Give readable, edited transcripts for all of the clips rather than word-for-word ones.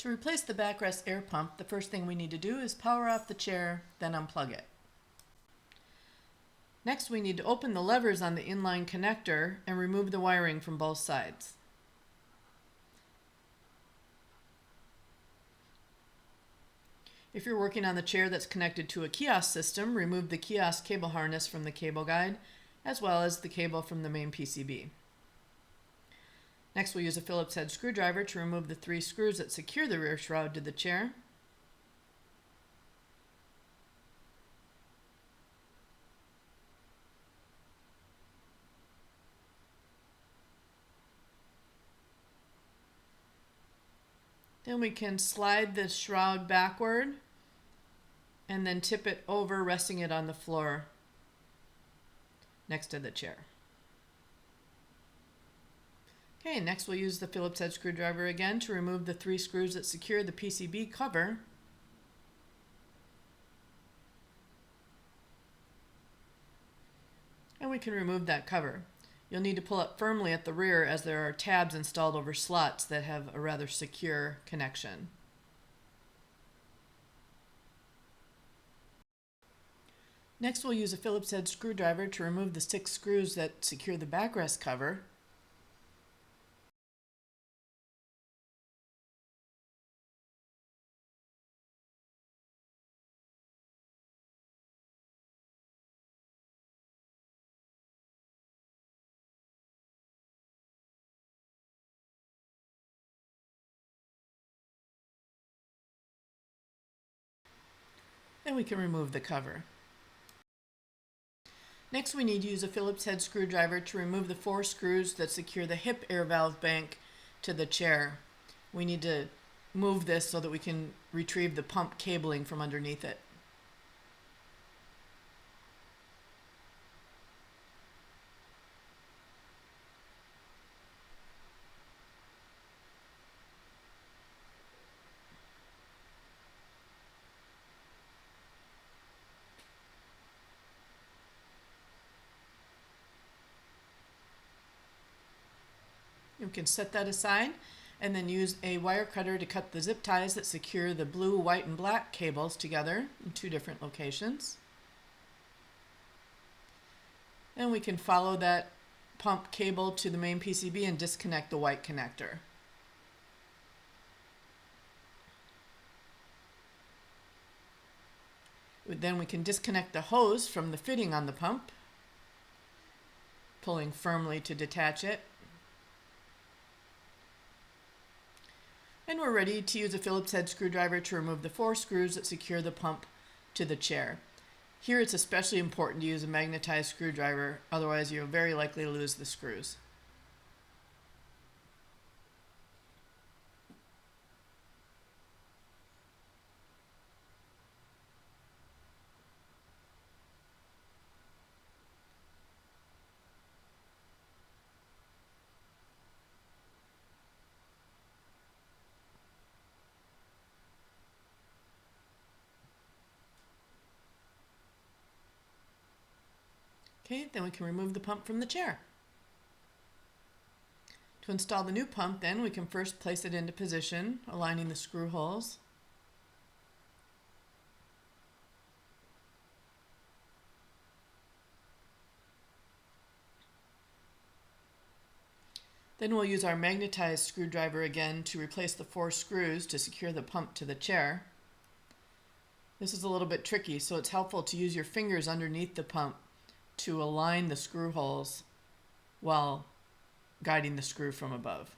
To replace the backrest air pump, the first thing we need to do is power off the chair, then unplug it. Next, we need to open the levers on the inline connector and remove the wiring from both sides. If you're working on the chair that's connected to a kiosk system, remove the kiosk cable harness from the cable guide, as well as the cable from the main PCB. Next, we'll use a Phillips head screwdriver to remove the 3 screws that secure the rear shroud to the chair. Then we can slide the shroud backward and then tip it over, resting it on the floor next to the chair. Okay, next we'll use the Phillips head screwdriver again to remove the 3 screws that secure the PCB cover. And we can remove that cover. You'll need to pull it firmly at the rear as there are tabs installed over slots that have a rather secure connection. Next, we'll use a Phillips head screwdriver to remove the 6 screws that secure the backrest cover. Then we can remove the cover. Next, we need to use a Phillips head screwdriver to remove the 4 screws that secure the hip air valve bank to the chair. We need to move this so that we can retrieve the pump cabling from underneath it. You can set that aside and then use a wire cutter to cut the zip ties that secure the blue, white, and black cables together in 2 different locations. And we can follow that pump cable to the main PCB and disconnect the white connector. Then we can disconnect the hose from the fitting on the pump, pulling firmly to detach it. And we're ready to use a Phillips head screwdriver to remove the 4 screws that secure the pump to the chair. Here it's especially important to use a magnetized screwdriver, otherwise you're very likely to lose the screws. Okay, then we can remove the pump from the chair. To install the new pump, then, we can first place it into position, aligning the screw holes. Then we'll use our magnetized screwdriver again to replace the 4 screws to secure the pump to the chair. This is a little bit tricky, so it's helpful to use your fingers underneath the pump to align the screw holes while guiding the screw from above.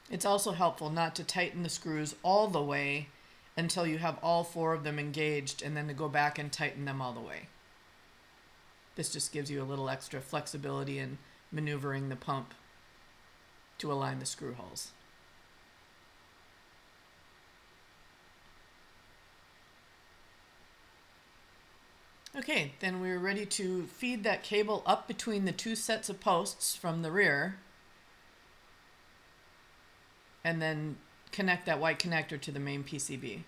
It's also helpful not to tighten the screws all the way until you have all 4 of them engaged, and then to go back and tighten them all the way. This just gives you a little extra flexibility in maneuvering the pump to align the screw holes. Okay, then we're ready to feed that cable up between the 2 sets of posts from the rear, and then connect that white connector to the main PCB.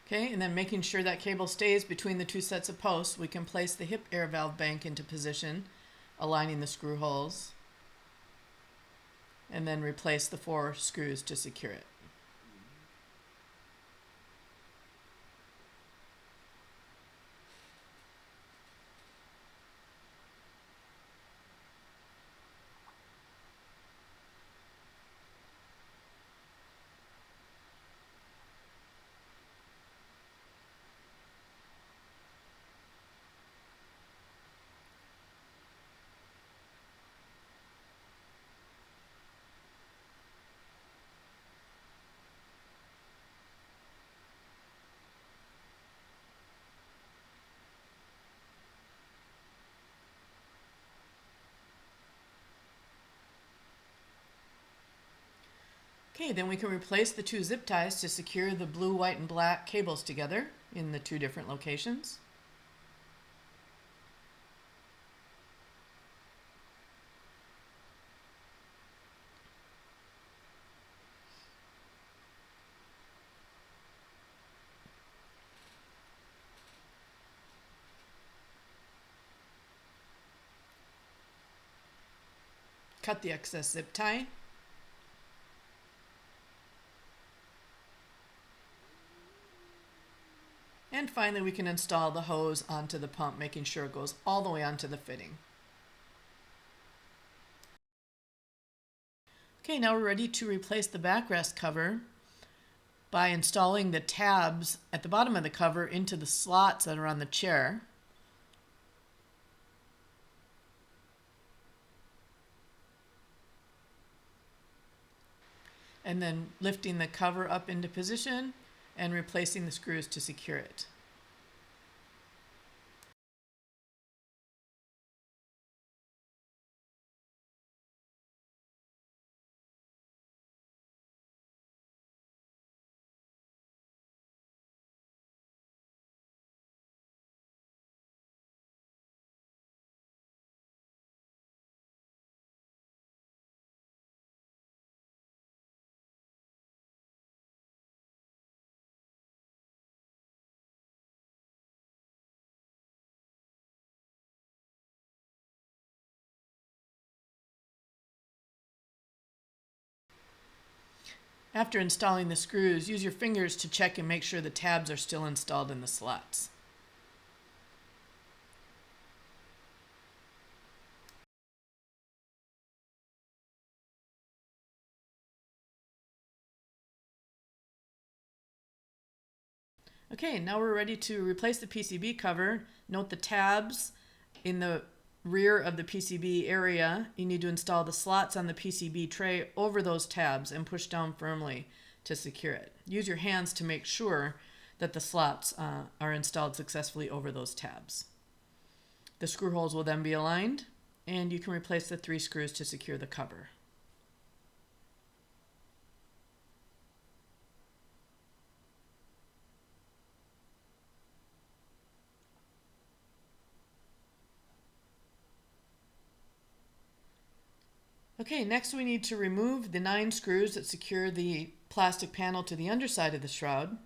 Okay, and then making sure that cable stays between the two sets of posts, we can place the hip air valve bank into position, aligning the screw holes, and then replace the 4 screws to secure it. Okay, then we can replace the 2 zip ties to secure the blue, white, and black cables together in the 2 different locations. Cut the excess zip tie. And finally, we can install the hose onto the pump, making sure it goes all the way onto the fitting. Okay, now we're ready to replace the backrest cover by installing the tabs at the bottom of the cover into the slots that are on the chair. And then lifting the cover up into position and replacing the screws to secure it. After installing the screws, use your fingers to check and make sure the tabs are still installed in the slots. Okay, now we're ready to replace the PCB cover. Note the tabs in the rear of the PCB area. You need to install the slots on the PCB tray over those tabs and push down firmly to secure it. Use your hands to make sure that the slots are installed successfully over those tabs. The screw holes will then be aligned, and you can replace the 3 screws to secure the cover. Okay, next we need to remove the 9 screws that secure the plastic panel to the underside of the shroud.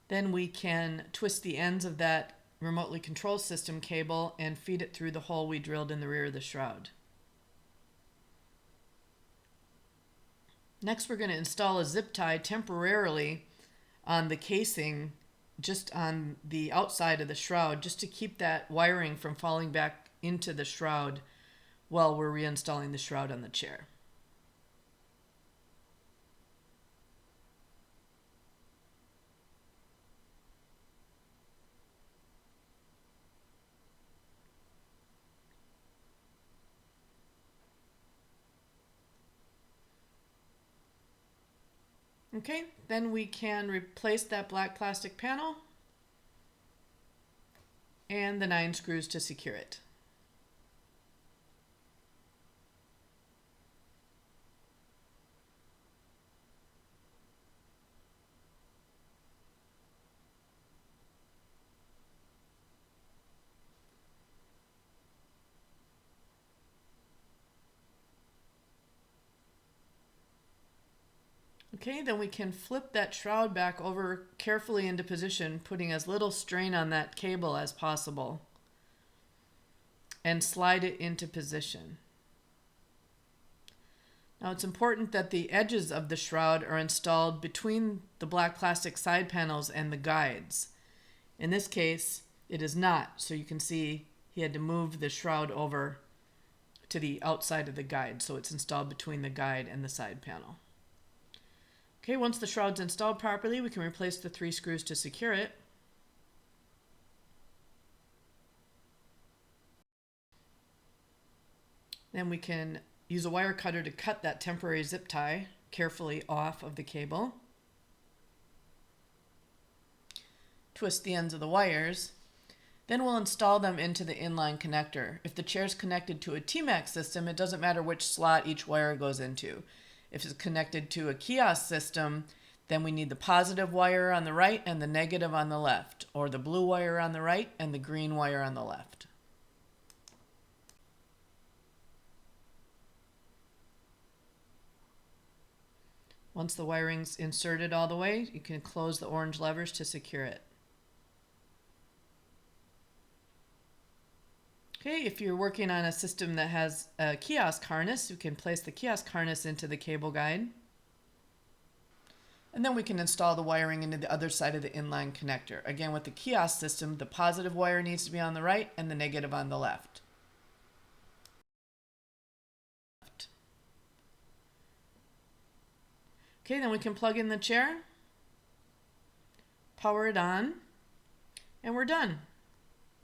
Then we can twist the ends of that remotely controlled system cable and feed it through the hole we drilled in the rear of the shroud. Next, we're going to install a zip tie temporarily on the casing, just on the outside of the shroud, just to keep that wiring from falling back into the shroud while we're reinstalling the shroud on the chair. Okay, then we can replace that black plastic panel and the 9 screws to secure it. Okay, then we can flip that shroud back over carefully into position, putting as little strain on that cable as possible, and slide it into position. Now it's important that the edges of the shroud are installed between the black plastic side panels and the guides. In this case, it is not, so you can see he had to move the shroud over to the outside of the guide, so it's installed between the guide and the side panel. Okay, once the shroud's installed properly, we can replace the 3 screws to secure it. Then we can use a wire cutter to cut that temporary zip tie carefully off of the cable. Twist the ends of the wires. Then we'll install them into the inline connector. If the chair is connected to a T-Max system, it doesn't matter which slot each wire goes into. If it's connected to a kiosk system, then we need the positive wire on the right and the negative on the left, or the blue wire on the right and the green wire on the left. Once the wiring's inserted all the way, you can close the orange levers to secure it. Okay, if you're working on a system that has a kiosk harness, you can place the kiosk harness into the cable guide. And then we can install the wiring into the other side of the inline connector. Again, with the kiosk system, the positive wire needs to be on the right and the negative on the left. Okay, then we can plug in the chair, power it on, and we're done.